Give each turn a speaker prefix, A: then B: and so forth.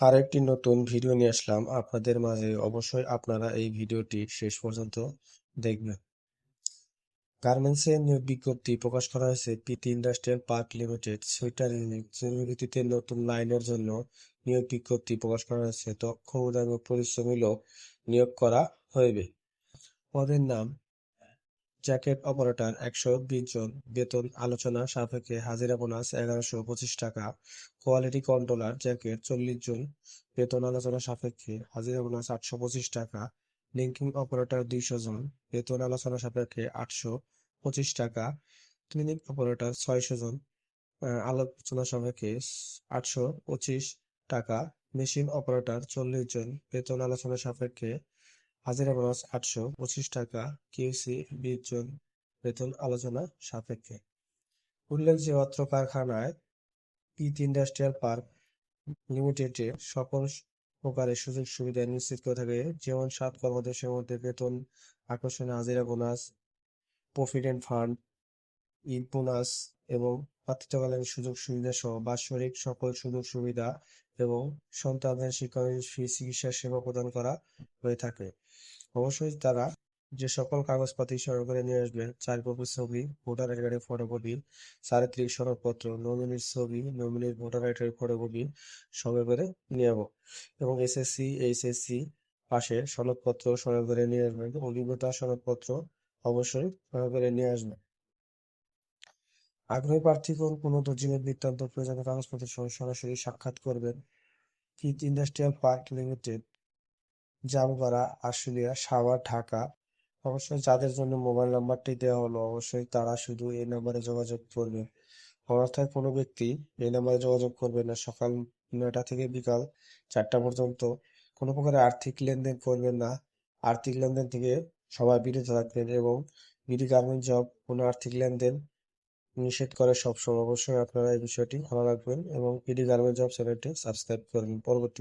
A: আরেকটি নতুন ভিডিও নিয়ে আসলাম আপনাদের মাঝে। অবশ্যই আপনারা এই ভিডিওটি শেষ পর্যন্ত দেখবেন। গার্মেন্টসের নিয়োগ বিজ্ঞপ্তি প্রকাশ করা হয়েছে Preeti industrial park limited sweater unit ভিত্তিতে নতুন লাইনের জন্য নিয়োগ বিজ্ঞপ্তি প্রকাশ করা হয়েছে। দক্ষ উদ্যমী ও পরিশ্রমী লোক নিয়োগ করা হইবে। পদের নাম জ্যাকেট অপারেটর 120 জন, বেতন আলোচনা সাপেক্ষে, হাজিরা বোনাস 1125 টাকা। কোয়ালিটি কন্ট্রোলার জ্যাকেট 40 জন, বেতন আলোচনা সাপেক্ষে, হাজিরা বোনাস 825 টাকা। লিঙ্কিং অপারেটর 200 জন, বেতন আলোচনা সাপেক্ষে 825 টাকা। ক্লিনিক অপারেটর 600 জন, আলোচনা সাপেক্ষে 825 টাকা। মেশিন অপারেটর 40 জন, বেতন আলোচনা সাপেক্ষে, হাজিরা বোনাস 825 টাকা। কিউসি 20 জন, বেতন আলোচনা সাপেক্ষে। উল্লেখযোগ্য অত্র কারখানায় পিট ইন্ডাস্ট্রিয়াল পার্ক লিমিটেডে সকল প্রকারের সুযোগ সুবিধা নিশ্চিত করে থাকে, যেমন 7 কর্মদিবসের মধ্যে বেতন, আকর্ষণীয় হাজিরা bonus, provident fund, Eid bonus এবং পাত্রীত্বকালীন সুযোগ সুবিধা সহ বাৎসরিক সকল সুযোগ সুবিধা এবং সন্তানদের শিক্ষা ফি, চিকিৎসা সেবা প্রদান করা হয়ে থাকে। অবশ্যই তারা যে সকল কাগজপাতি সহকারে নিয়ে আসবেন: 4 কপি ছবি, ভোটার আইডি কার্ডের ফটোকপি, চারিত্রিক সনদপত্র, নমিনির ছবি, নমিনির ভোটার আইডি কার্ডের ফটোকপি সঙ্গে করে নিয়ে যাবো। এবং এসএসসি, এইচএসসি পাশের সনদপত্র সঙ্গে করে নিয়ে আসবেন। অভিজ্ঞতা সনদপত্র অবশ্যই সঙ্গে করে নিয়ে আসবেন। আগ্রহী প্রার্থীগণ কোনো দর্জিনের বৃত্তান্ত প্রয়োজনীয় কাগজপত্রের সঙ্গে সরাসরি সাক্ষাৎ করবেন। Kit industrial park limited, Jamgora, Ashulia, Savar, Dhaka. অবশ্যই যাদের জন্য মোবাইল নাম্বারটি দেওয়া হলো, অবশ্যই তারা শুধু এই নাম্বারে যোগাযোগ করবেন। অন্যথায় কোনো ব্যক্তি এই নাম্বারে যোগাযোগ করবেন না। সকাল 9টা থেকে বিকাল 4টা পর্যন্ত কোনো প্রকার আর্থিক লেনদেন করবেন না। আর্থিক লেনদেন থেকে সবাই বিরত থাকবেন এবং বিডি গার্মেন্ট জব কোনো আর্থিক লেনদেন নিষেধ করে সবসময়। অবশ্যই আপনারা এই বিষয়টি ভালো রাখবেন এবং বিডি গার্মেন্ট জব চ্যানেলটি সাবস্ক্রাইব করবেন। পরবর্তী